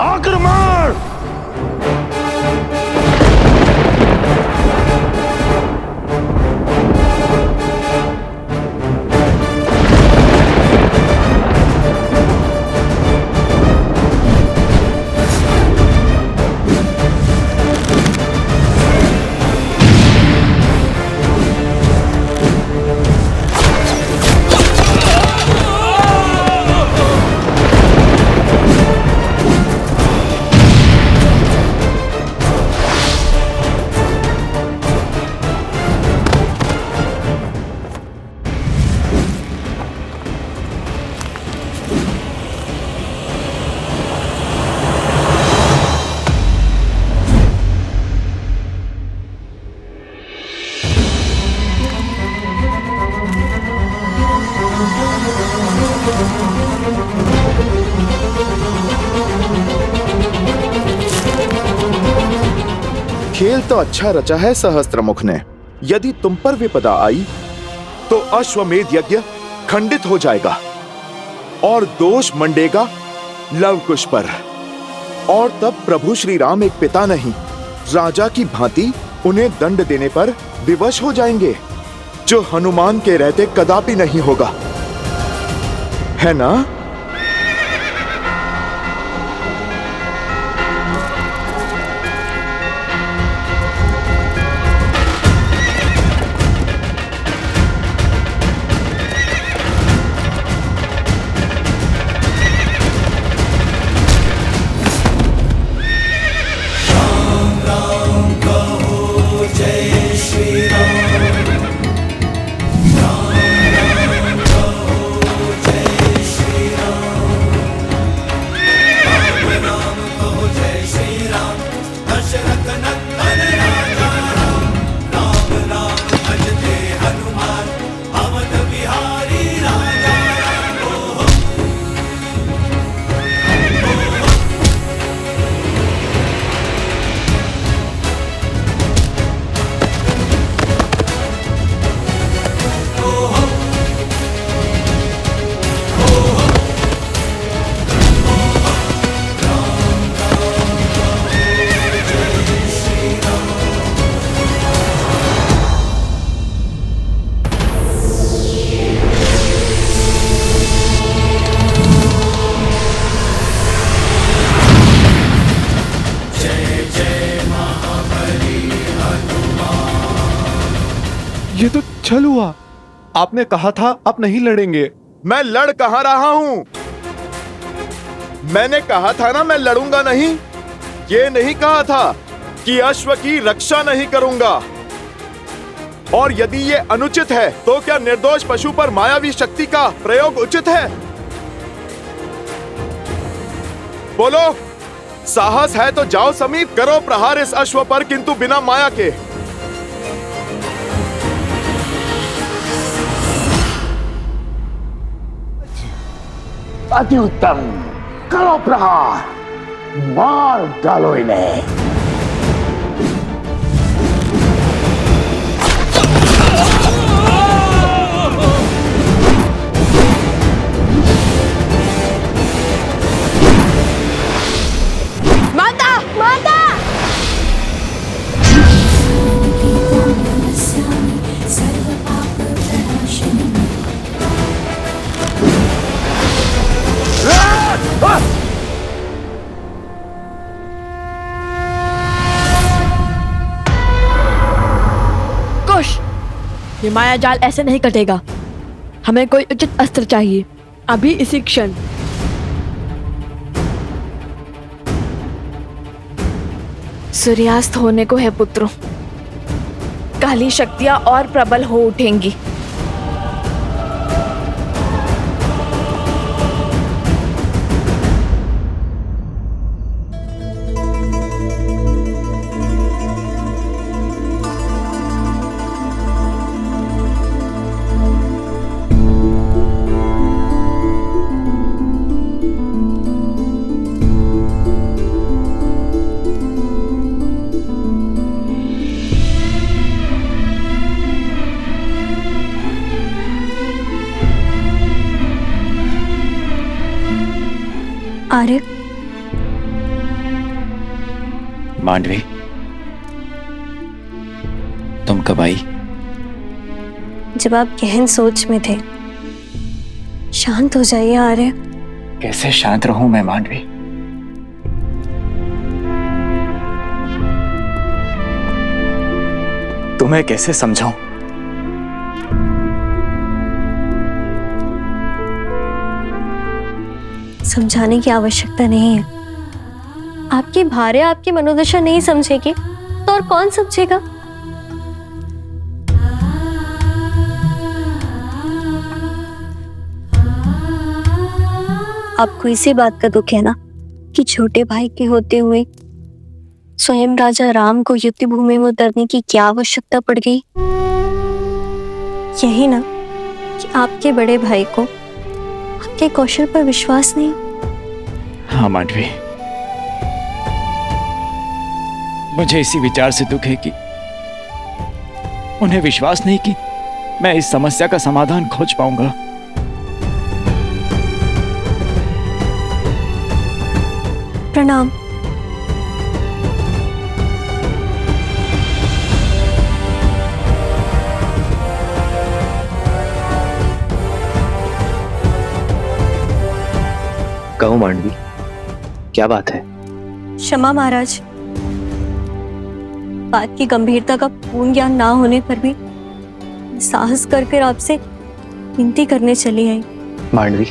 आक्रमण! खेल तो अच्छा रचा है सहस्त्रमुख ने। यदि तुम पर विपदा आई तो अश्वमेध यज्ञ खंडित हो जाएगा और दोष मंडेगा लवकुश पर। और तब प्रभु श्री राम एक पिता नहीं, राजा की भांति उन्हें दंड देने पर विवश हो जाएंगे, जो हनुमान के रहते कदापि नहीं होगा, है ना? ये तो छल हुआ। आपने कहा था आप नहीं लड़ेंगे। मैं लड़ कहां रहा हूं? मैंने कहा था ना मैं लड़ूंगा नहीं। ये नहीं कहा था कि अश्व की रक्षा नहीं करूंगा। और यदि ये अनुचित है तो क्या निर्दोष पशु पर मायावी शक्ति का प्रयोग उचित है? बोलो, साहस है तो जाओ समीप, करो प्रहार इस अश्व पर, किंतु बिना माया के। अति उत्तम, करो प्रहार, मार डालो इन्हें। माता, माता! कुश, ये माया जाल ऐसे नहीं कटेगा। हमें कोई उचित अस्त्र चाहिए, अभी इसी क्षण। सूर्यास्त होने को है पुत्रों, काली शक्तियां और प्रबल हो उठेंगी। आर्य, मांडवी, तुम कब आई? जब आप गहन सोच में थे। शांत हो जाइए आर्य। कैसे शांत रहूं मैं मांडवी? तुम्हें कैसे समझाऊं? समझाने की आवश्यकता नहीं है। आपकी भार्य आपकी मनोदशा नहीं समझेगी तो और कौन समझेगा? आपको इसी बात का दुख है ना कि छोटे भाई के होते हुए स्वयं राजा राम को युद्ध भूमि में उतरने की क्या आवश्यकता पड़ गई? यही ना कि आपके बड़े भाई को आपके कौशल पर विश्वास नहीं। हाँ मांडवी, मुझे इसी विचार से दुख है कि उन्हें विश्वास नहीं कि मैं इस समस्या का समाधान खोज पाऊंगा। प्रणाम। कहो मांडवी, क्या बात है? क्षमा महाराज, बात की गंभीरता का पूर्ण ज्ञान ना होने पर भी साहस कर आपसे विनती करने चली आई। मांडवी,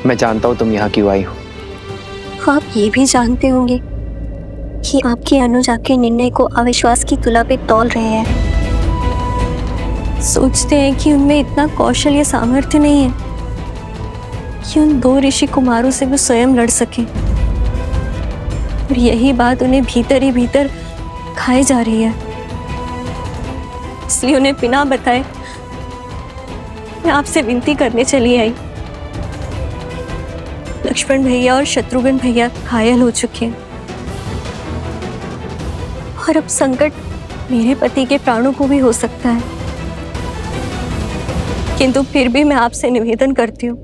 मैं जानता हूं तुम यहाँ क्यों आई हो। आप ये भी जानते होंगे कि आपके अनुज आपके निर्णय को अविश्वास की तुला पे तौल रहे हैं। सोचते हैं कि उनमें इतना कौशल या सामर्थ्य नहीं है कि उन 2 ऋषि कुमारों से वो स्वयं लड़ सके, और यही बात उन्हें भीतर ही भीतर खाई जा रही है। इसलिए उन्हें बिना बताए मैं आपसे विनती करने चली आई। लक्ष्मण भैया और शत्रुघ्न भैया घायल हो चुके हैं और अब संकट मेरे पति के प्राणों को भी हो सकता है, किंतु फिर भी मैं आपसे निवेदन करती हूँ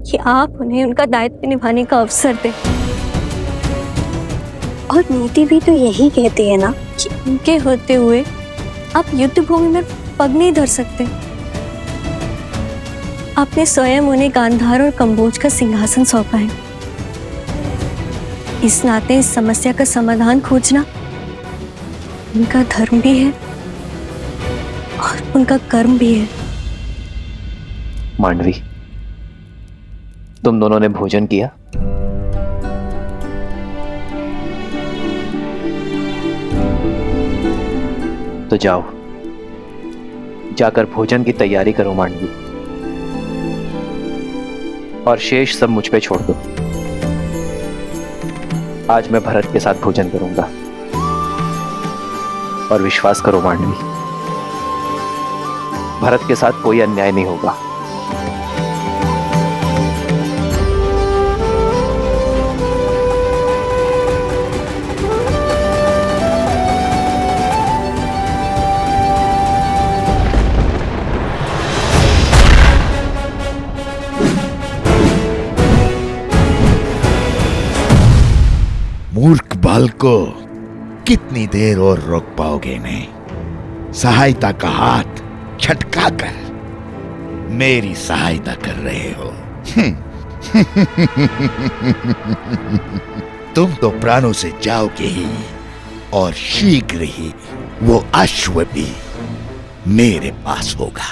कि आप उन्हें उनका दायित्व निभाने का अवसर दें। और नीति भी तो यही कहती है ना कि उनके होते हुए आप युद्ध भूमि में पग नहीं धर सकते। आपने स्वयं उन्हें गांधार और कंबोज का सिंहासन सौंपा है। इस नाते इस समस्या का समाधान खोजना उनका धर्म भी है और उनका कर्म भी है। मांडवी, तुम दोनों ने भोजन किया? तो जाओ, जाकर भोजन की तैयारी करो मांडवी, और शेष सब मुझ पे छोड़ दो। आज मैं भरत के साथ भोजन करूंगा, और विश्वास करो मांडवी, भरत के साथ कोई अन्याय नहीं होगा। मूर्ख बाल को कितनी देर और रोक पाओगे इन्हें? सहायता का हाथ छटका कर मेरी सहायता कर रहे हो। तुम तो प्राणों से जाओगे ही, और शीघ्र ही वो अश्व भी मेरे पास होगा।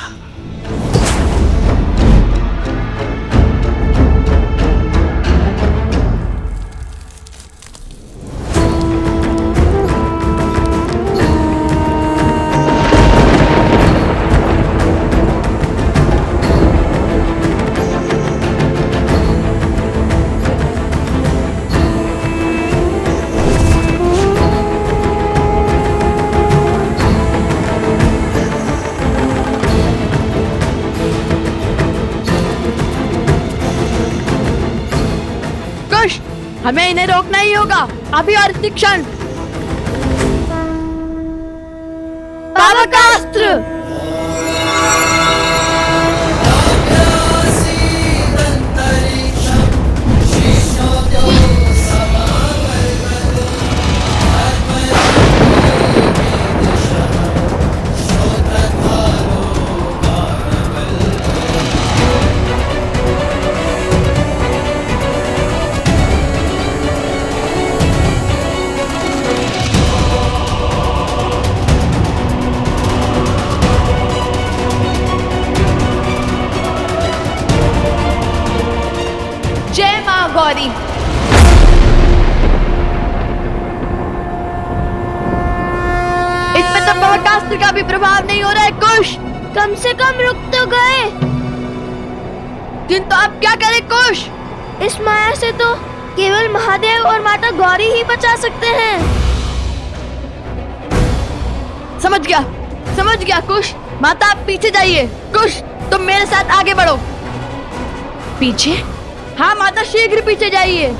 हमें इन्हें रोकना ही होगा, अभी और इसी क्षण। पावकास्त्र! का भी प्रभाव नहीं हो रहा है कुश। कम से कम रुक तो गए। किंतु अब क्या करें कुश? इस माया से तो केवल महादेव और माता गौरी ही बचा सकते हैं। समझ गया कुश। माता आप पीछे जाइए। कुश तुम मेरे साथ आगे बढ़ो। पीछे? हाँ माता, शीघ्र पीछे जाइए।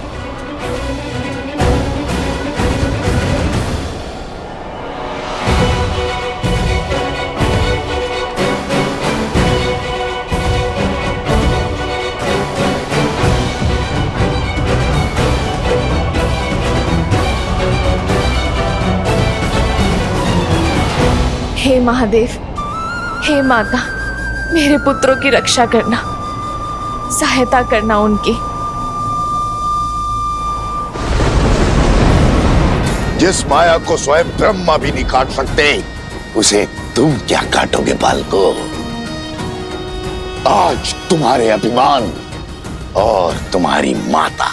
हे महादेव, हे माता, मेरे पुत्रों की रक्षा करना, सहायता करना उनकी। जिस माया को स्वयं ब्रह्मा भी नहीं काट सकते, उसे तुम क्या काटोगे बालको? आज तुम्हारे अभिमान और तुम्हारी माता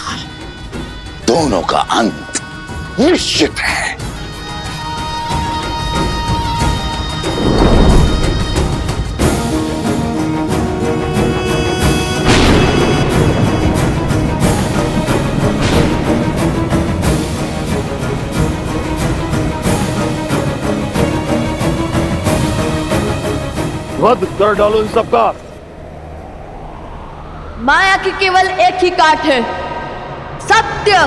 दोनों का अंत निश्चित है। वध कर डालो इन सबका। माया की केवल एक ही काट है, सत्य।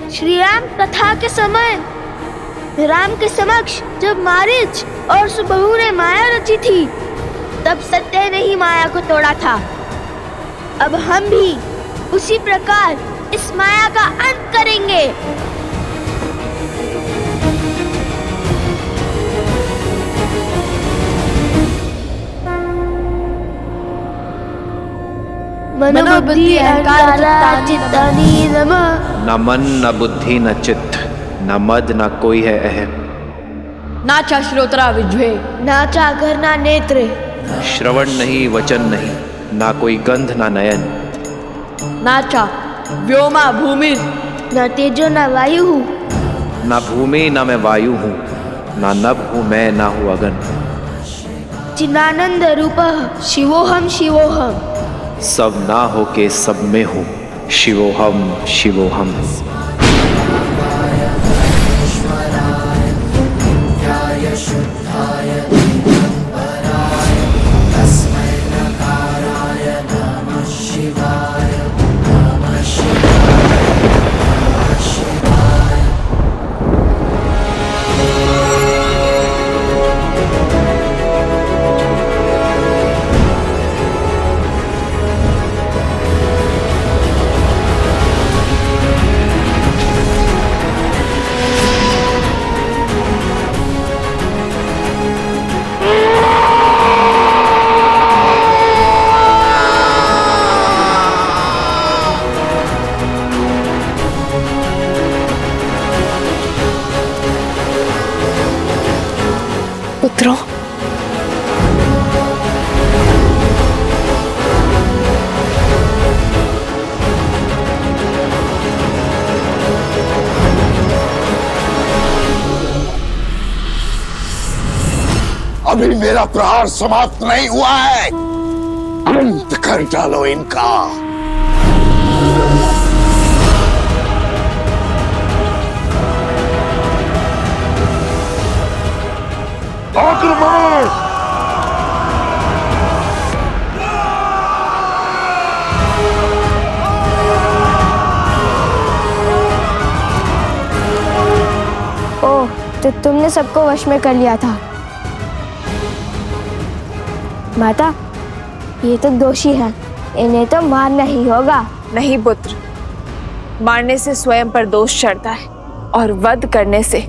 श्री राम कथा के समय राम के समक्ष जब मारीच और सुबहू ने माया रची थी, तब सत्य ने ही माया को तोड़ा था। अब हम भी उसी प्रकार इस माया का अंत करेंगे। मनोबुद्धि अहंकार चित्तानि नमः। न मन न बुद्धि न चित्त, न मद न कोई है अहम। नाचा श्रोत्रा विज्वे, नाचा घरना नेत्रे। श्रवण नहीं, वचन नहीं, ना कोई गंध ना नयन। नाचा व्योमा भूमि, न तेजो न वायु। ना भूमि ना मैं वायु हूँ, ना नभ हूँ मैं, ना हूँ अगन। चिदानंद रूपः शिवोहम शिवोहम। सब ना हो के सब में हूँ, शिवोहम शिवोहम। पुत्रों, अभी मेरा प्रहार समाप्त नहीं हुआ है, अंत कर डालो इनका। आक्रमण! ओह, तो तुमने सबको वश में कर लिया था। माता, ये तो दोषी है, इन्हें तो मारना ही होगा। नहीं पुत्र, मारने से स्वयं पर दोष चढ़ता है और वध करने से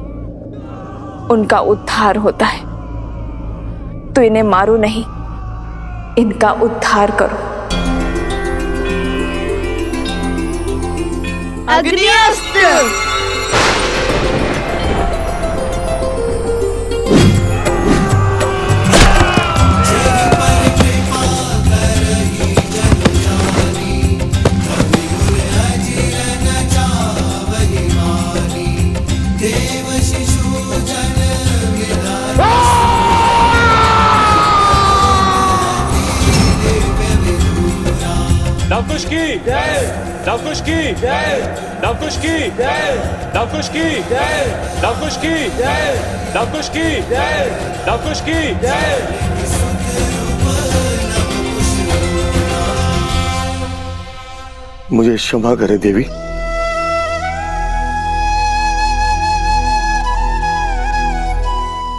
उनका उद्धार होता है। तो इन्हें मारो नहीं, इनका उद्धार करो। अग्निअस्त्र! देव शिशु की लवकुश की लवकुश की लवकुश की लवकुश की लवकुश की लवकुश की मुझे क्षमा करे देवी।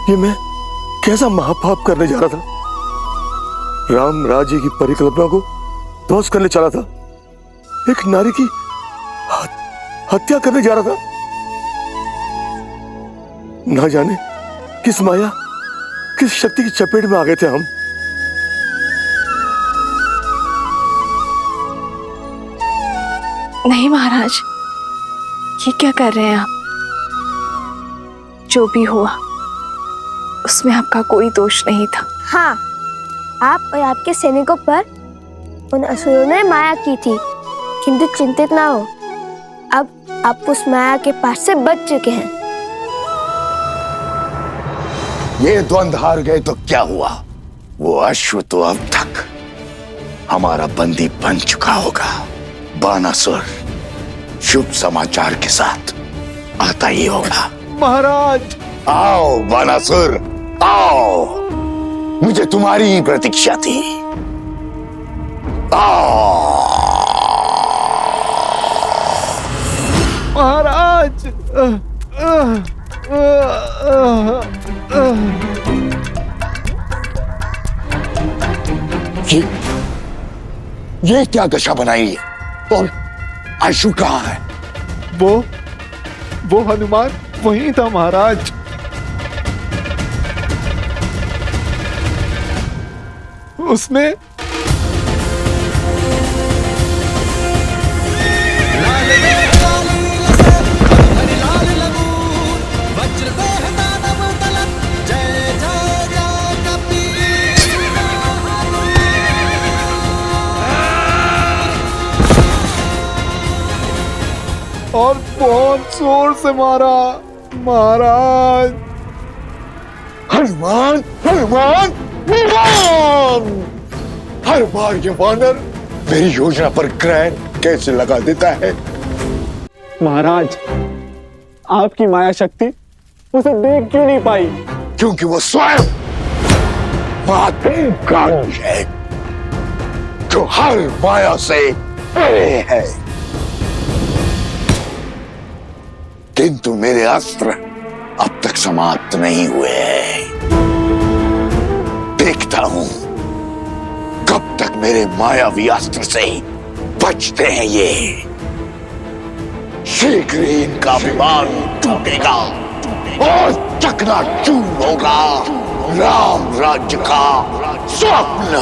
ये मैं कैसा महापाप करने जा रहा था। राम राज्य की परिकल्पना को ध्वस्त करने चला था। एक नारी की हत्या करने जा रहा था। ना जाने किस माया किस शक्ति की चपेट में आ गए थे हम। नहीं महाराज, ये क्या कर रहे हैं आप? जो भी हुआ उसमें आपका कोई दोष नहीं था। हाँ, आप और आपके सैनिकों पर उन असुरों ने माया की थी, किंतु चिंतित ना हो, अब आप उस माया के पास से बच चुके हैं। ये द्वंद्व हार गए तो क्या हुआ? वो अश्व तो अब तक हमारा बंदी बन चुका होगा। बानासुर शुभ समाचार के साथ आता ही होगा। महाराज, आओ बानासुर, आओ, मुझे तुम्हारी ही प्रतीक्षा थी। आओ महाराज। ये क्या दशा बनाई है? और आशु कहाँ है? वो हनुमान वहीं था महाराज। उसने और बहुत जोर से मारा महाराज। हनुमान, हनुमान, हनुमान! हर बार ये वानर मेरी योजना पर ग्रहण कैसे लगा देता है? महाराज, आपकी माया शक्ति उसे देख क्यों नहीं पाई? क्योंकि वो स्वयं महादेव है, जो हर माया से परे है। किंतु मेरे अस्त्र अब तक समाप्त नहीं हुए हैं। देखता हूं कब तक मेरे मायावी अस्त्र से बचते हैं ये। शीघ्र ही इनका अभिमान टूटेगा और चकनाचूर होगा राम राज्य का स्वप्न।